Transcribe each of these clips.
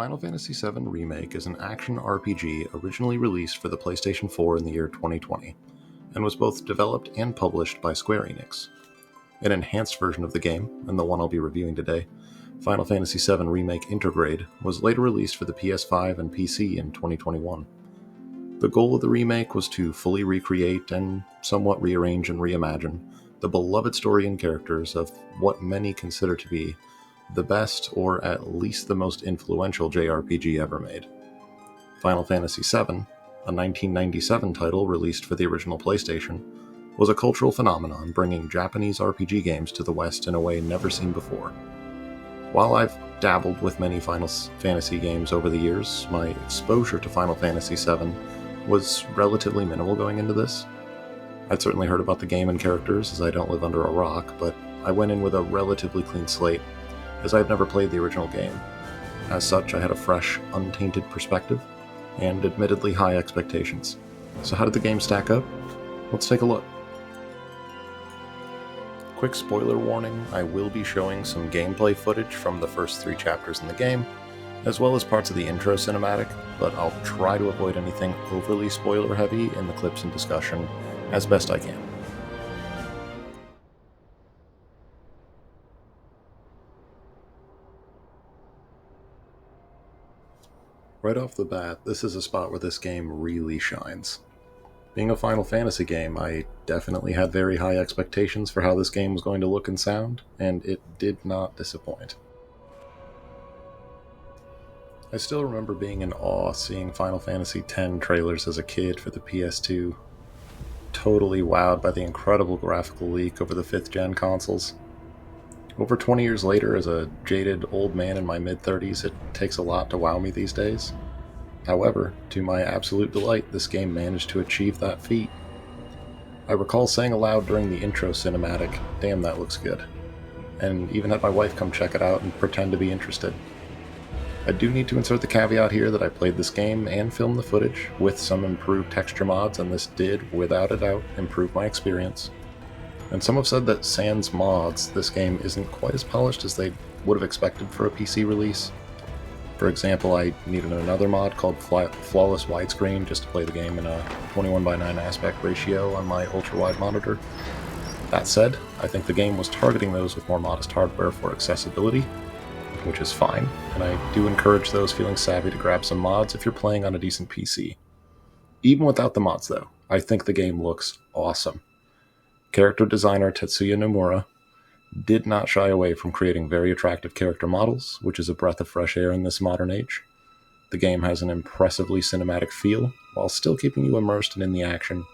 Final Fantasy VII Remake is an action RPG originally released for the PlayStation 4 in the year 2020, and was both developed and published by Square Enix. An enhanced version of the game, and the one I'll be reviewing today, Final Fantasy VII Remake Intergrade, was later released for the PS5 and PC in 2021. The goal of the remake was to fully recreate and somewhat rearrange and reimagine the beloved story and characters of what many consider to be the best, or at least the most influential JRPG ever made. Final Fantasy VII, a 1997 title released for the original PlayStation, was a cultural phenomenon bringing Japanese RPG games to the West in a way never seen before. While I've dabbled with many Final Fantasy games over the years, my exposure to Final Fantasy VII was relatively minimal going into this. I'd certainly heard about the game and characters, as I don't live under a rock, but I went in with a relatively clean slate, as I've never played the original game. As such, I had a fresh, untainted perspective, and admittedly high expectations. So how did the game stack up? Let's take a look. Quick spoiler warning, I will be showing some gameplay footage from the first 3 chapters in the game, as well as parts of the intro cinematic, but I'll try to avoid anything overly spoiler heavy in the clips and discussion as best I can. Right off the bat, this is a spot where this game really shines. Being a Final Fantasy game, I definitely had very high expectations for how this game was going to look and sound, and it did not disappoint. I still remember being in awe seeing Final Fantasy X trailers as a kid for the PS2, totally wowed by the incredible graphical leak over the 5th gen consoles. Over 20 years later, as a jaded old man in my mid-30s, it takes a lot to wow me these days. However, to my absolute delight, this game managed to achieve that feat. I recall saying aloud during the intro cinematic, "Damn, that looks good," and even had my wife come check it out and pretend to be interested. I do need to insert the caveat here that I played this game and filmed the footage with some improved texture mods, and this did, without a doubt, improve my experience. And some have said that sans mods, this game isn't quite as polished as they would have expected for a PC release. For example, I needed another mod called Flawless Widescreen just to play the game in a 21:9 aspect ratio on my ultra-wide monitor. That said, I think the game was targeting those with more modest hardware for accessibility, which is fine, and I do encourage those feeling savvy to grab some mods if you're playing on a decent PC. Even without the mods though, I think the game looks awesome. Character designer Tetsuya Nomura did not shy away from creating very attractive character models, which is a breath of fresh air in this modern age. The game has an impressively cinematic feel, while still keeping you immersed and in the action,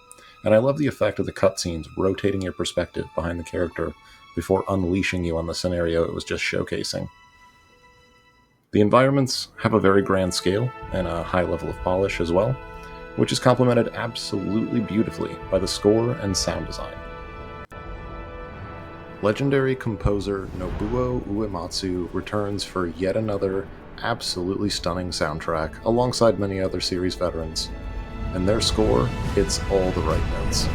and I love the effect of the cutscenes rotating your perspective behind the character before unleashing you on the scenario it was just showcasing. The environments have a very grand scale and a high level of polish as well, which is complemented absolutely beautifully by the score and sound design. Legendary composer Nobuo Uematsu returns for yet another absolutely stunning soundtrack alongside many other series veterans, and their score hits all the right notes.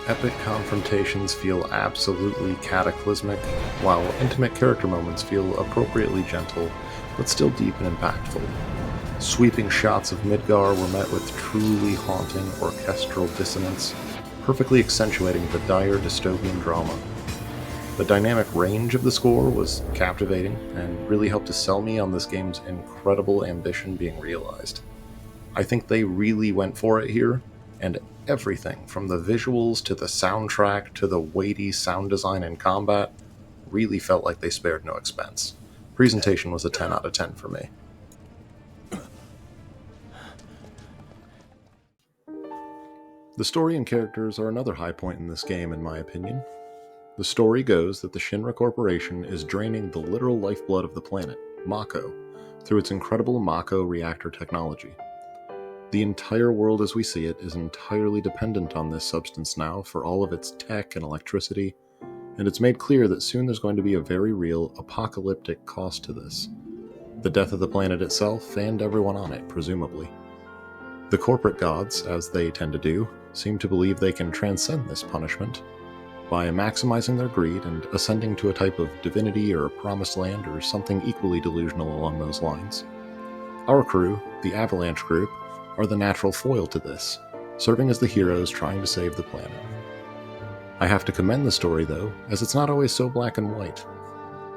Epic confrontations feel absolutely cataclysmic, while intimate character moments feel appropriately gentle, but still deep and impactful. Sweeping shots of Midgar were met with truly haunting orchestral dissonance, perfectly accentuating the dire dystopian drama. The dynamic range of the score was captivating, and really helped to sell me on this game's incredible ambition being realized. I think they really went for it here, and everything from the visuals to the soundtrack to the weighty sound design and combat really felt like they spared no expense. Presentation was a 10 out of 10 for me. The story and characters are another high point in this game, in my opinion. The story goes that the Shinra Corporation is draining the literal lifeblood of the planet, Mako, through its incredible Mako reactor technology. The entire world as we see it is entirely dependent on this substance now for all of its tech and electricity, and it's made clear that soon there's going to be a very real apocalyptic cost to this. The death of the planet itself and everyone on it, presumably. The corporate gods, as they tend to do, seem to believe they can transcend this punishment by maximizing their greed and ascending to a type of divinity or promised land or something equally delusional along those lines. Our crew, the Avalanche Group, are the natural foil to this, serving as the heroes trying to save the planet. I have to commend the story, though, as it's not always so black and white.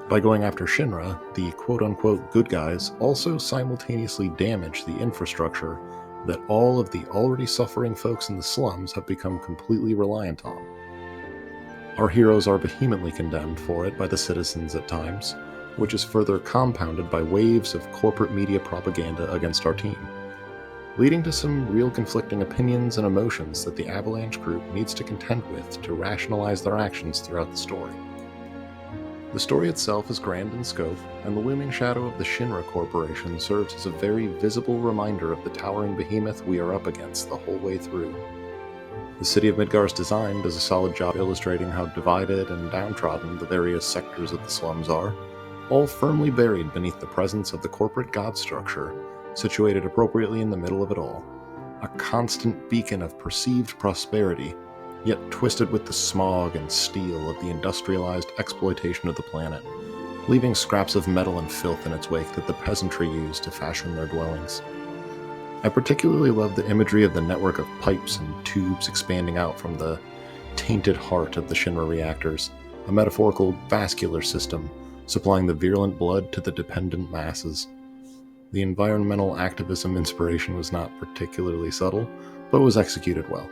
By going after Shinra, the quote-unquote good guys also simultaneously damage the infrastructure that all of the already suffering folks in the slums have become completely reliant on. Our heroes are vehemently condemned for it by the citizens at times, which is further compounded by waves of corporate media propaganda against our team, leading to some real conflicting opinions and emotions that the Avalanche Group needs to contend with to rationalize their actions throughout the story. The story itself is grand in scope, and the looming shadow of the Shinra Corporation serves as a very visible reminder of the towering behemoth we are up against the whole way through. The city of Midgar's design does a solid job illustrating how divided and downtrodden the various sectors of the slums are, all firmly buried beneath the presence of the corporate god structure, situated appropriately in the middle of it all, a constant beacon of perceived prosperity, yet twisted with the smog and steel of the industrialized exploitation of the planet, leaving scraps of metal and filth in its wake that the peasantry use to fashion their dwellings. I particularly love the imagery of the network of pipes and tubes expanding out from the tainted heart of the Shinra reactors, a metaphorical vascular system supplying the virulent blood to the dependent masses. The environmental activism inspiration was not particularly subtle, but was executed well.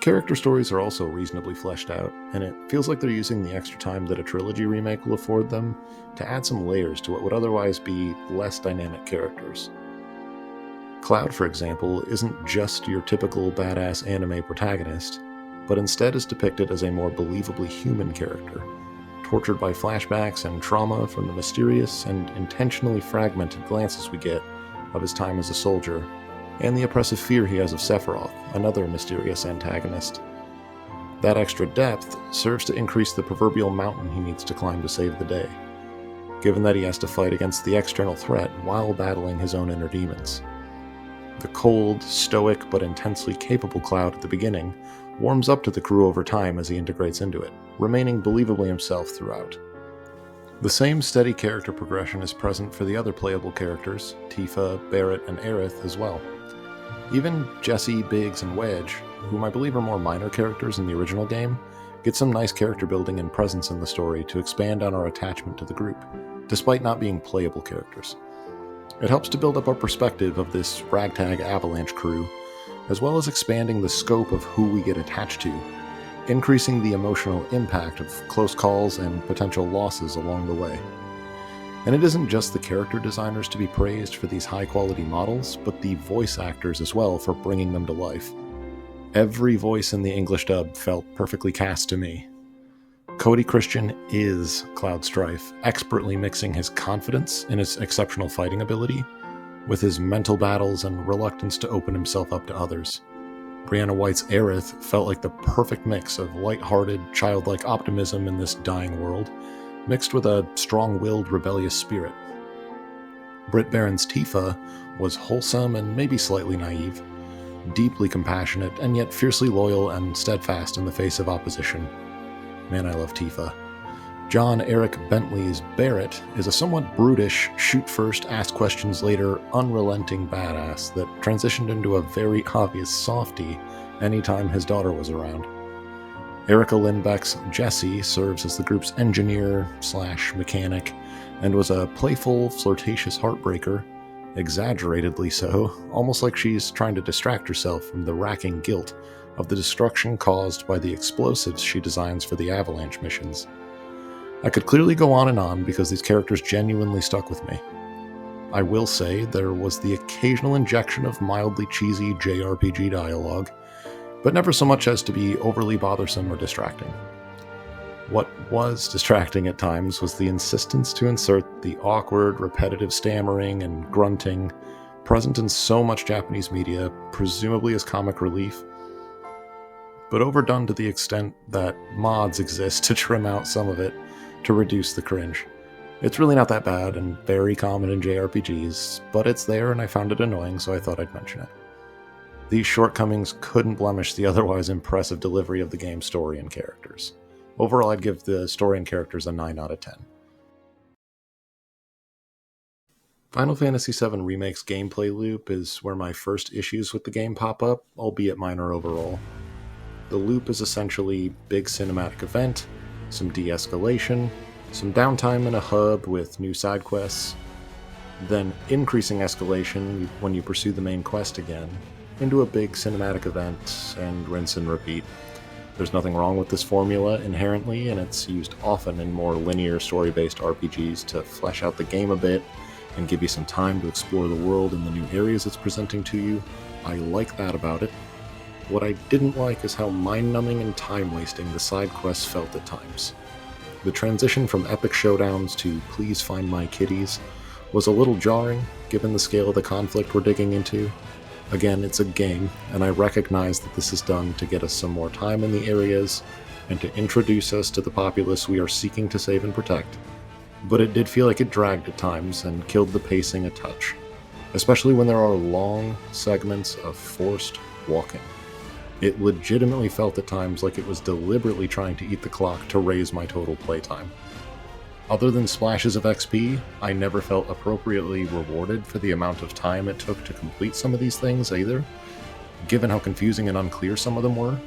Character stories are also reasonably fleshed out, and it feels like they're using the extra time that a trilogy remake will afford them to add some layers to what would otherwise be less dynamic characters. Cloud, for example, isn't just your typical badass anime protagonist, but instead is depicted as a more believably human character, tortured by flashbacks and trauma from the mysterious and intentionally fragmented glances we get of his time as a soldier, and the oppressive fear he has of Sephiroth, another mysterious antagonist. That extra depth serves to increase the proverbial mountain he needs to climb to save the day, given that he has to fight against the external threat while battling his own inner demons. The cold, stoic, but intensely capable Cloud at the beginning warms up to the crew over time as he integrates into it, remaining believably himself throughout. The same steady character progression is present for the other playable characters, Tifa, Barrett, and Aerith as well. Even Jesse, Biggs, and Wedge, whom I believe are more minor characters in the original game, get some nice character building and presence in the story to expand on our attachment to the group, despite not being playable characters. It helps to build up our perspective of this ragtag Avalanche crew, as well as expanding the scope of who we get attached to, increasing the emotional impact of close calls and potential losses along the way. And it isn't just the character designers to be praised for these high-quality models, but the voice actors as well for bringing them to life. Every voice in the English dub felt perfectly cast to me. Cody Christian is Cloud Strife, expertly mixing his confidence in his exceptional fighting ability with his mental battles and reluctance to open himself up to others. Brianna White's Aerith felt like the perfect mix of light-hearted, childlike optimism in this dying world, mixed with a strong-willed, rebellious spirit. Britt Baron's Tifa was wholesome and maybe slightly naive, deeply compassionate and yet fiercely loyal and steadfast in the face of opposition. Man, I love Tifa. John Eric Bentley's Barrett is a somewhat brutish, shoot-first, ask-questions-later, unrelenting badass that transitioned into a very obvious softie anytime his daughter was around. Erica Lindbeck's Jessie serves as the group's engineer/mechanic and was a playful, flirtatious heartbreaker, exaggeratedly so, almost like she's trying to distract herself from the racking guilt of the destruction caused by the explosives she designs for the Avalanche missions. I could clearly go on and on because these characters genuinely stuck with me. I will say there was the occasional injection of mildly cheesy JRPG dialogue, but never so much as to be overly bothersome or distracting. What was distracting at times was the insistence to insert the awkward, repetitive stammering and grunting, present in so much Japanese media, presumably as comic relief, but overdone to the extent that mods exist to trim out some of it to reduce the cringe. It's really not that bad and very common in JRPGs, but it's there and I found it annoying, so I thought I'd mention it. These shortcomings couldn't blemish the otherwise impressive delivery of the game's story and characters. Overall, I'd give the story and characters a 9 out of 10. Final Fantasy VII Remake's gameplay loop is where my first issues with the game pop up, albeit minor overall. The loop is essentially big cinematic event, some de-escalation, some downtime in a hub with new side quests, then increasing escalation when you pursue the main quest again, into a big cinematic event, and rinse and repeat. There's nothing wrong with this formula inherently, and it's used often in more linear story-based RPGs to flesh out the game a bit and give you some time to explore the world and the new areas it's presenting to you. I like that about it. What I didn't like is how mind-numbing and time-wasting the side quests felt at times. The transition from epic showdowns to please find my kitties was a little jarring, given the scale of the conflict we're digging into. Again, it's a game, and I recognize that this is done to get us some more time in the areas and to introduce us to the populace we are seeking to save and protect. But it did feel like it dragged at times and killed the pacing a touch, especially when there are long segments of forced walking. It legitimately felt at times like it was deliberately trying to eat the clock to raise my total playtime. Other than splashes of XP, I never felt appropriately rewarded for the amount of time it took to complete some of these things either, given how confusing and unclear some of them were.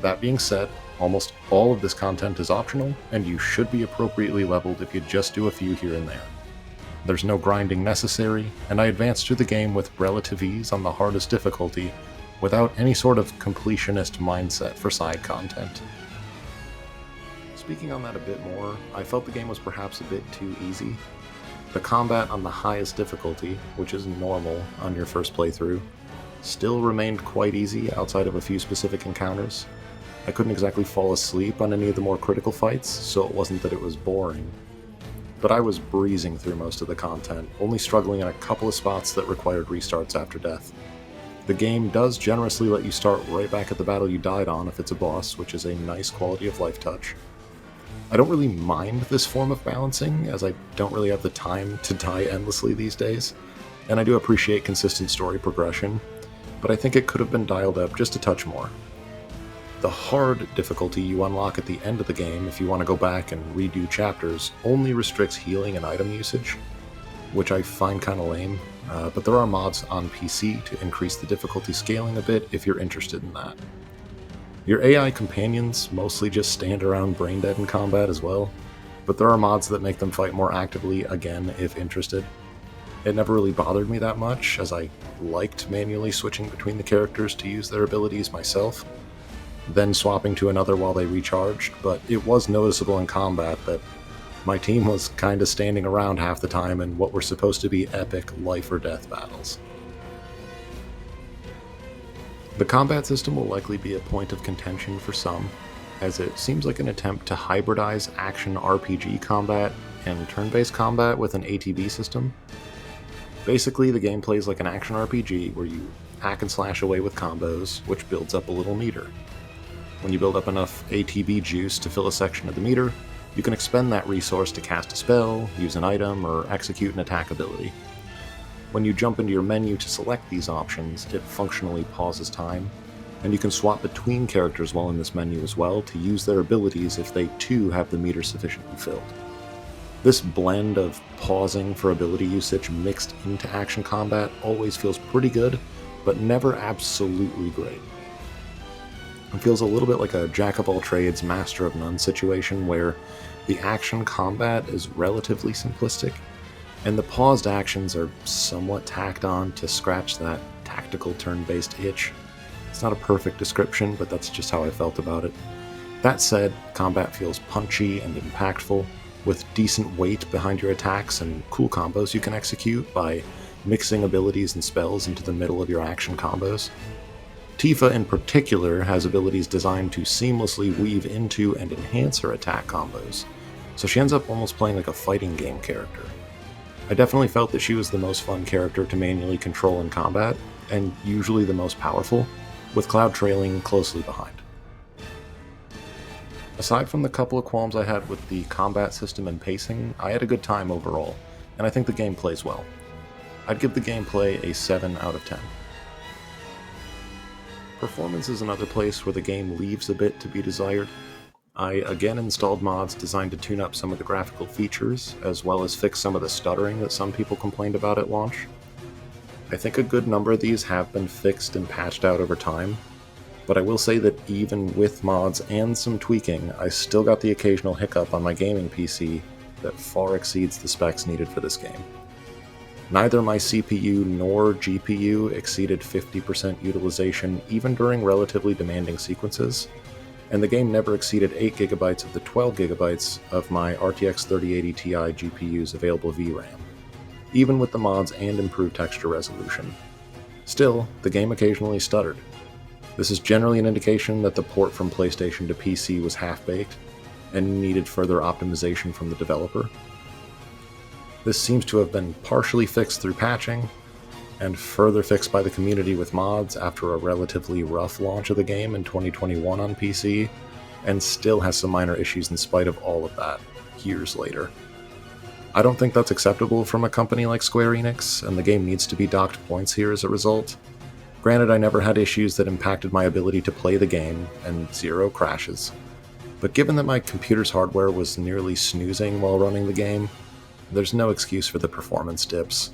That being said, almost all of this content is optional, and you should be appropriately leveled if you just do a few here and there. There's no grinding necessary, and I advanced through the game with relative ease on the hardest difficulty, without any sort of completionist mindset for side content. Speaking on that a bit more, I felt the game was perhaps a bit too easy. The combat on the highest difficulty, which is normal on your first playthrough, still remained quite easy outside of a few specific encounters. I couldn't exactly fall asleep on any of the more critical fights, so it wasn't that it was boring. But I was breezing through most of the content, only struggling in a couple of spots that required restarts after death. The game does generously let you start right back at the battle you died on if it's a boss, which is a nice quality of life touch. I don't really mind this form of balancing, as I don't really have the time to die endlessly these days, and I do appreciate consistent story progression, but I think it could have been dialed up just a touch more. The hard difficulty you unlock at the end of the game if you want to go back and redo chapters only restricts healing and item usage, which I find kinda lame, but there are mods on PC to increase the difficulty scaling a bit if you're interested in that. Your AI companions mostly just stand around brain dead in combat as well, but there are mods that make them fight more actively again if interested. It never really bothered me that much, as I liked manually switching between the characters to use their abilities myself, then swapping to another while they recharged, but it was noticeable in combat that my team was kinda standing around half the time in what were supposed to be epic life or death battles. The combat system will likely be a point of contention for some, as it seems like an attempt to hybridize action RPG combat and turn-based combat with an ATB system. Basically, the game plays like an action RPG where you hack and slash away with combos, which builds up a little meter. When you build up enough ATB juice to fill a section of the meter, you can expend that resource to cast a spell, use an item, or execute an attack ability. When you jump into your menu to select these options, it functionally pauses time, and you can swap between characters while in this menu as well to use their abilities if they too have the meter sufficiently filled. This blend of pausing for ability usage mixed into action combat always feels pretty good, but never absolutely great. It feels a little bit like a jack-of-all-trades, master-of-none situation where the action combat is relatively simplistic, and the paused actions are somewhat tacked on to scratch that tactical turn-based itch. It's not a perfect description, but that's just how I felt about it. That said, combat feels punchy and impactful, with decent weight behind your attacks and cool combos you can execute by mixing abilities and spells into the middle of your action combos. Tifa in particular has abilities designed to seamlessly weave into and enhance her attack combos, so she ends up almost playing like a fighting game character. I definitely felt that she was the most fun character to manually control in combat, and usually the most powerful, with Cloud trailing closely behind. Aside from the couple of qualms I had with the combat system and pacing, I had a good time overall, and I think the game plays well. I'd give the gameplay a 7 out of 10. Performance is another place where the game leaves a bit to be desired. I again installed mods designed to tune up some of the graphical features, as well as fix some of the stuttering that some people complained about at launch. I think a good number of these have been fixed and patched out over time, but I will say that even with mods and some tweaking, I still got the occasional hiccup on my gaming PC that far exceeds the specs needed for this game. Neither my CPU nor GPU exceeded 50% utilization even during relatively demanding sequences, and the game never exceeded 8GB of the 12GB of my RTX 3080 Ti GPU's available VRAM, even with the mods and improved texture resolution. Still, the game occasionally stuttered. This is generally an indication that the port from PlayStation to PC was half-baked and needed further optimization from the developer. This seems to have been partially fixed through patching, and further fixed by the community with mods after a relatively rough launch of the game in 2021 on PC, and still has some minor issues in spite of all of that, years later. I don't think that's acceptable from a company like Square Enix, and the game needs to be docked points here as a result. Granted, I never had issues that impacted my ability to play the game, and 0 crashes. But given that my computer's hardware was nearly snoozing while running the game, there's no excuse for the performance dips.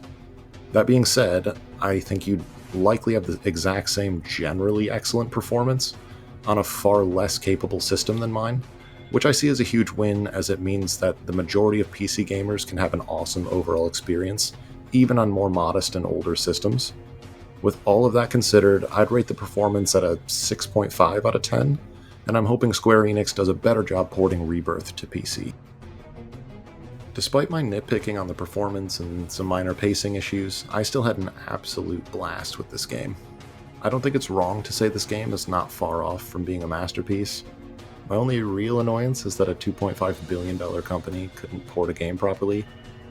That being said, I think you'd likely have the exact same generally excellent performance on a far less capable system than mine, which I see as a huge win, as it means that the majority of PC gamers can have an awesome overall experience, even on more modest and older systems. With all of that considered, I'd rate the performance at a 6.5 out of 10, and I'm hoping Square Enix does a better job porting Rebirth to PC. Despite my nitpicking on the performance and some minor pacing issues, I still had an absolute blast with this game. I don't think it's wrong to say this game is not far off from being a masterpiece. My only real annoyance is that a $2.5 billion company couldn't port a game properly,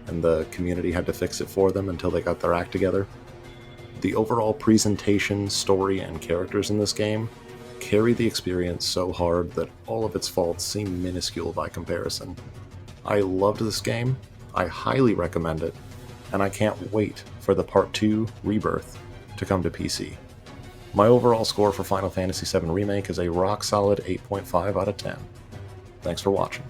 and the community had to fix it for them until they got their act together. The overall presentation, story, and characters in this game carry the experience so hard that all of its faults seem minuscule by comparison. I loved this game, I highly recommend it, and I can't wait for the Part 2 Rebirth to come to PC. My overall score for Final Fantasy VII Remake is a rock-solid 8.5 out of 10. Thanks for watching.